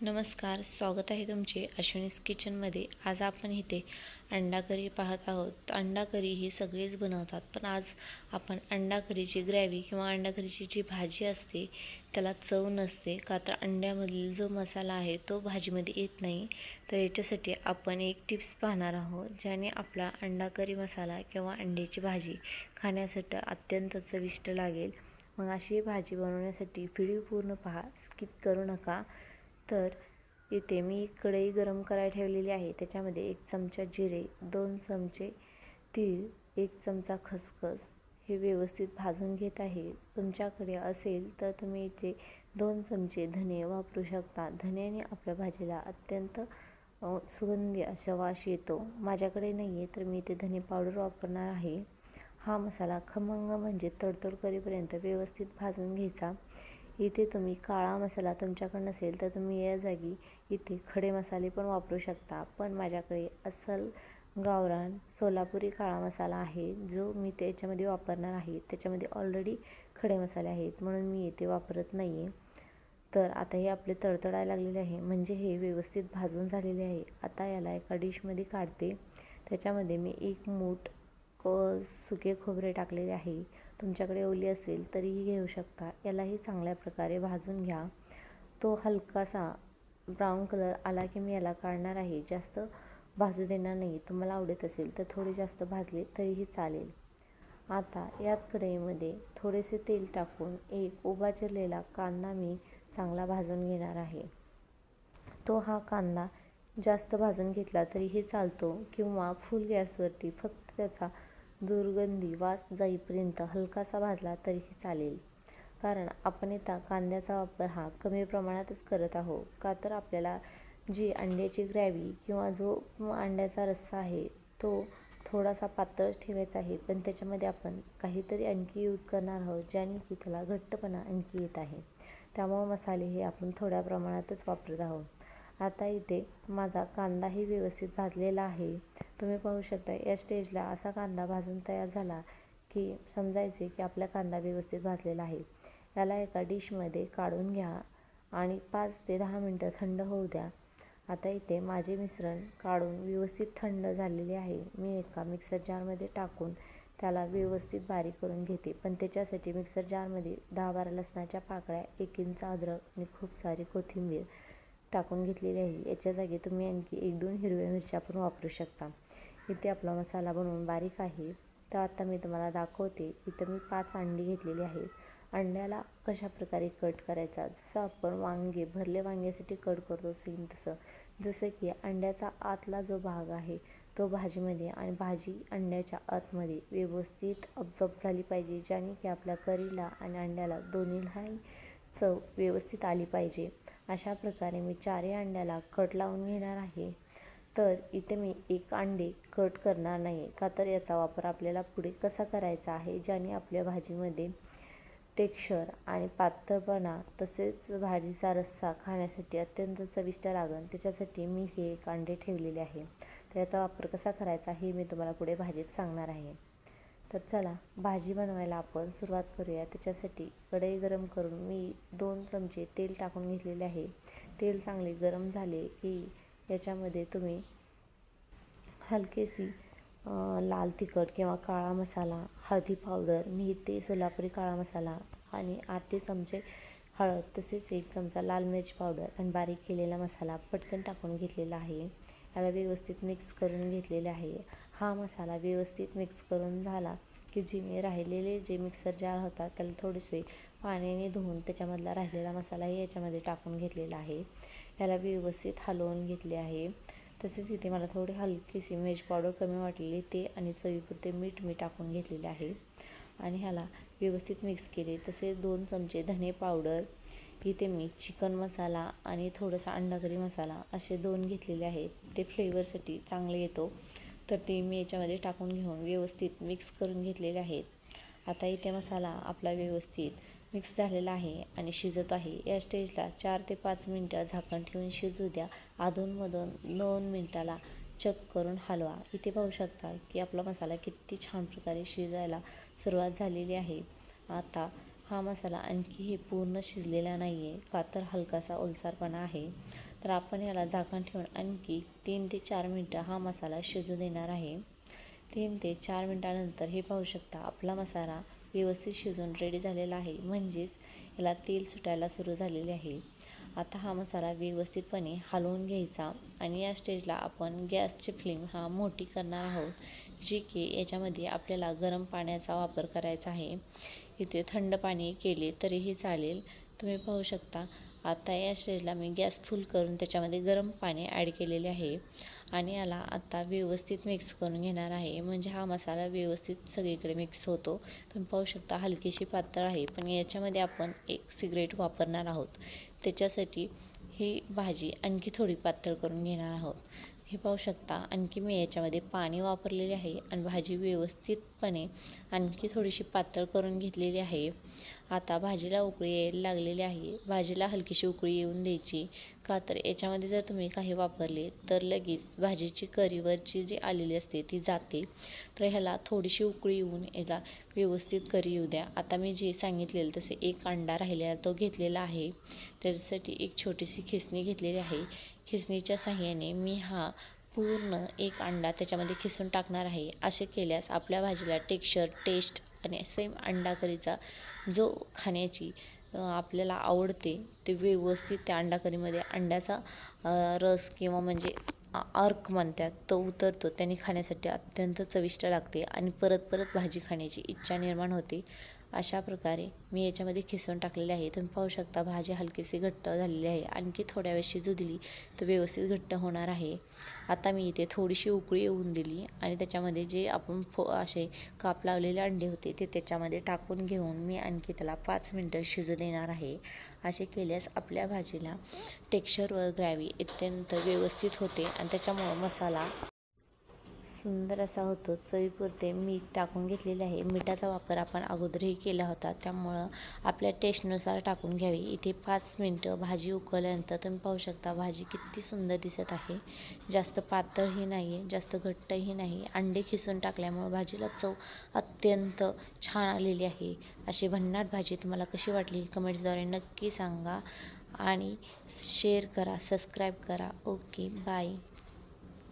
नमस्कार, स्वागत आहे तुमचे अश्विनीज किचनमध्ये। आज आपण इथे अंडा करी पाहत आहोत। अंडा करी ही सगळेच बनवतात, पण आज आपण अंडा करीची ग्रेव्ही किंवा अंडा करीची जी भाजी असते त्याला चव नसते, का तर अंड्यामधील जो मसाला आहे तो भाजीमध्ये येत नाही। तर याच्यासाठी आपण एक टिप्स पाहणार आहोत, ज्याने आपला अंडा करी मसाला किंवा अंड्याची भाजी खाण्यासाठी अत्यंत चविष्ट लागेल। मग अशी भाजी बनवण्यासाठी व्हिडिओ पूर्ण पहा, स्किप करू नका। तर इथे मी कढई गरम करायला ठेवलेली आहे। त्याच्यामध्ये 1 चमचा जिरे, 2 चमचे तीळ, 1 चमचा खसखस हे व्यवस्थित भाजून घेत आहे। तुमच्याकडे असेल तर तुम्ही इथे 2 चमचे धने वापरू शकता। धन्याने आपल्या भाजीला अत्यंत सुगंधी असा वास येतो। माझ्याकडे नाही आहे तर मी इथे धने पावडर वापरणार आहे। हा मसाला खमंग म्हणजे तडतड करेपर्यंत व्यवस्थित भाजून घ्यायचा। इथे तुम्ही काळा मसाला तुमच्याकडे नसेल तर तुम्ही या जागी इथे खडे मसाले पण वापरू शकता, पण माझ्याकडे अस्सल गावरान सोलापुरी काळा मसाला आहे जो मी त्याच्यामध्ये वापरणार आहे। त्याच्यामध्ये ऑलरेडी खडे मसाले आहेत म्हणून मी इथे वापरत नाही आहे। तर आता हे आपले तडतडायला लागलेले आहे, म्हणजे हे व्यवस्थित भाजून झालेले आहे। आता याला एका डिशमध्ये काढते। त्याच्यामध्ये मी 1 मूठ सुके खोबरे टाकलेले आहे। तुमच्याकडे ओली असेल तरीही घेऊ शकता। यालाही चांगल्या प्रकारे भाजून घ्या। तो हलकासा ब्राऊन कलर आला की मी याला काढणार आहे। जास्त भाजू देणार नाही। तुम्हाला आवडत असेल तर थोडे जास्त भाजले तरीही चालेल। आता याच कढईमध्ये थोडेसे तेल टाकून एक उभा चिरलेला कांदा मी चांगला भाजून घेणार आहे। हा कांदा जास्त भाजून घेतला तरीही चालतो किंवा फुल गॅसवरती फक्त त्याचा दुर्गंधी वास जाईपर्यंत हलकासा भाजला तरीही चालेल, कारण आपण इथं कांद्याचा वापर हा कमी प्रमाणातच करत आहोत। का तर आपल्याला जी अंड्याची ग्रेव्ही किंवा जो अंड्याचा रस्सा आहे तो थोडासा पातळ ठेवायचा आहे, पण त्याच्यामध्ये आपण काहीतरी आणखी यूज करणार आहोत ज्याने की त्याला घट्टपणा आणखी येत आहे। त्यामुळे मसाले हे आपण थोड्या प्रमाणातच वापरत आहोत। आता इथे माझा कांदाही व्यवस्थित भाजलेला आहे। तुम्ही पाहू शकता या स्टेजला असा कांदा भाजून तयार झाला की समजायचे की आपला कांदा व्यवस्थित भाजलेला आहे। याला एका डिशमध्ये काढून घ्या आणि 5 ते 10 मिनिटं थंड होऊ द्या। आता इथे माझे मिश्रण काढून व्यवस्थित थंड झालेले आहे। मी एका मिक्सर जारमध्ये टाकून त्याला व्यवस्थित बारीक करून घेते, पण त्याच्यासाठी मिक्सर जारमध्ये 10-12 लसणाच्या पाकळ्या, 1 इंच अद्रक आणि खूप सारी कोथिंबीर टाकून घेतलेली आहे। याच्या जागी तुम्ही आणखी 1-2 हिरव्या मिरच्या पण वापरू शकता। इथे आपला मसाला बनवून बारीक आहे। तर आता मी तुम्हाला दाखवते। इथं मी 5 अंडी घेतलेली आहेत। अंड्याला कशा प्रकारे कट करायचा, जसं आपण वांगे भरले वांग्यासाठी कट करतो सेम तसं, जसं की अंड्याचा आतला जो भाग आहे तो भाजीमध्ये आणि भाजी अंड्याच्या आतमध्ये व्यवस्थित अब्सॉर्ब झाली पाहिजे, ज्याने की आपल्या करीला आणि अंड्याला दोन्हीलाही चव व्यवस्थित आली पाहिजे। अशा प्रकारे मी 4 अंड्याला कट लावून घेणार आहे। तर इथे मी 1 अंडे कट करणार नाही, का तर याचा वापर आपल्याला पुढे कसा करायचा आहे, ज्याने आपल्या भाजीमध्ये टेक्स्चर आणि पातळपणा तसेच भाजीचा रस्सा खाण्यासाठी अत्यंत चविष्ट लागेल। त्याच्यासाठी मी हे 1 अंडे ठेवलेले आहे। तर याचा वापर कसा करायचा हे मी तुम्हाला पुढे भाजीत सांगणार आहे। तर चला भाजी बनवायला आपण सुरुवात करूया। त्याच्यासाठी कढई गरम करून मी 2 चमचे तेल टाकून घेतलेले आहे। तेल चांगले गरम झाले की याच्यामध्ये तुम्ही हलकीशी लाल तिखट किंवा काळा मसाला, हळदी पावडर, मी इथे सोलापुरी काळा मसाला आणि अर्धे चमचे हळद, तसेच 1 चमचा लाल मिरची पावडर आणि बारीक केलेला मसाला पटकन टाकून घेतलेला आहे। याला व्यवस्थित मिक्स करून घेतलेले आहे। हा मसाला व्यवस्थित मिक्स करून झाला की राहिलेले जे मिक्सर जार होता त्याला थोडेसे पाण्याने धुवून त्याच्यामधला राहिलेला मसालाही याच्यामध्ये टाकून घेतलेला आहे। याला व्यवस्थित हलवून घेतले आहे। तसेच इथे मला थोडी हलकीशी मिरची पावडर कमी वाटलेली ते आणि चवीपुरते मीठ मी टाकून घेतलेले आहे आणि ह्याला व्यवस्थित मिक्स केले। तसेच 2 चमचे धने पावडर, इथे मी चिकन मसाला आणि थोडासा अंडा करी मसाला असे 2 घेतलेले आहेत। ते फ्लेवरसाठी चांगले येतो, तर ते मी याच्यामध्ये टाकून घेऊन व्यवस्थित मिक्स करून घेतलेले आहेत। आता इथे मसाला आपला व्यवस्थित मिक्स झालेला आहे आणि शिजत आहे। या स्टेजला 4 ते 5 मिनिटं झाकण ठेवून शिजू द्या। अधूनमधून 2 मिनिटाला चेक करून हलवा। इथे पाहू शकता की आपला मसाला किती छान प्रकारे शिजायला सुरुवात झालेली आहे। आता हा मसाला आणखीही पूर्ण शिजलेला नाही आहे, का तर हलकासा ओलसरपणा आहे. तर आपण याला झाकण ठेवून आणखी 3 ते 4 मिनटं हा मसाला शिजू देणार आहे. 3 ते 4 मिनटानंतर हे पाहू शकता आपला मसाला व्यवस्थित शिजून रेडी झालेला आहे, म्हणजेच याला तेल सुटायला सुरू झालेले आहे. आता हा मसाला व्यवस्थितपणे हलवून घ्यायचा आणि या स्टेजला आपण गॅसची फ्लेम मोठी करणार आहोत, जी की याच्यामध्ये आपल्याला गरम पाण्याचा वापर करायचा आहे. इथे थंड पाणी केले तरीही चालेल. तुम्ही पाहू शकता आता या स्टेजला मी गॅस फुल करून त्याच्यामध्ये गरम पाणी ॲड केलेले आहे आणि याला आता व्यवस्थित मिक्स करून घेणार आहे, म्हणजे हा मसाला व्यवस्थित सगळीकडे मिक्स होतो. तुम्ही पाहू शकता हलकीशी पातळ आहे, पण याच्यामध्ये आपण एक सिगरेट वापरणार आहोत, त्याच्यासाठी ही भाजी आणखी थोडी पातळ करून घेणार आहोत. हे पाहू शकता आणखी मी याच्यामध्ये पाणी वापरलेले आहे आणि भाजी व्यवस्थितपणे आणखी थोडीशी पातळ करून घेतलेली आहे. आता भाजीला उकळी यायला लागलेली आहे. भाजीला हलकीशी उकळी येऊन द्यायची, का तर याच्यामध्ये जर तुम्ही काही वापरले तर लगेच भाजीची करीवरची जी आलेली असते ती जाते. तर ह्याला थोडीशी उकळी येऊन याला व्यवस्थित करी येऊ द्या. आता मी जे सांगितलेलं तसे एक अंडा राहिलेला तो घेतलेला आहे, त्याच्यासाठी एक छोटीशी खिसणी घेतलेली आहे. खिसणीच्या साहाय्याने मी पूर्ण एक अंडा त्याच्यामध्ये खिसून टाकणार आहे. असे केल्यास आपल्या भाजीला टेक्स्चर, टेस्ट आणि सेम अंडा करीचा जो खाण्याची आपल्याला आवडते ते व्यवस्थित त्या अंडा करीमध्ये अंड्याचा रस किंवा म्हणजे अर्क म्हणतात तो उतरतो. त्याने खाण्यासाठी अत्यंत चविष्ट लागते आणि परत परत भाजी खाण्याची इच्छा निर्माण होते. अशा प्रकारे मी याच्यामध्ये खिसून टाकलेले आहे. तुम्ही पाहू शकता भाजी हलकीशी घट्ट झालेली आहे. आणखी थोड्या वेळ शिजू दिली तर व्यवस्थित घट्ट होणार आहे. आता मी इथे थोडीशी उकळी येऊन दिली आणि त्याच्यामध्ये जे आपण असे काप लावलेले अंडे होते ते त्याच्यामध्ये टाकून घेऊन मी आणखी त्याला 5 मिनटं शिजू देणार आहे. असे केल्यास आपल्या भाजीला टेक्स्चर व ग्रेव्ही अत्यंत व्यवस्थित होते आणि त्याच्यामुळं मसाला सुंदर असा होतो. चवीपुरते मीठ टाकून घेतलेले आहे. मिठाचा वापर आपण अगोदरही केला होता, त्यामुळं आपल्या टेस्टनुसार टाकून घ्यावी. इथे 5 मिनटं भाजी उकळल्यानंतर तुम्ही पाहू शकता भाजी किती सुंदर दिसत आहे. जास्त पातळही नाही आहे, जास्त घट्टही नाही. अंडे खिसून टाकल्यामुळं भाजीला चव अत्यंत छान आलेली आहे. अशी भन्नाट भाजी तुम्हाला कशी वाटली कमेंट्सद्वारे नक्की सांगा आणि शेअर करा, सबस्क्राईब करा. Okay, bye.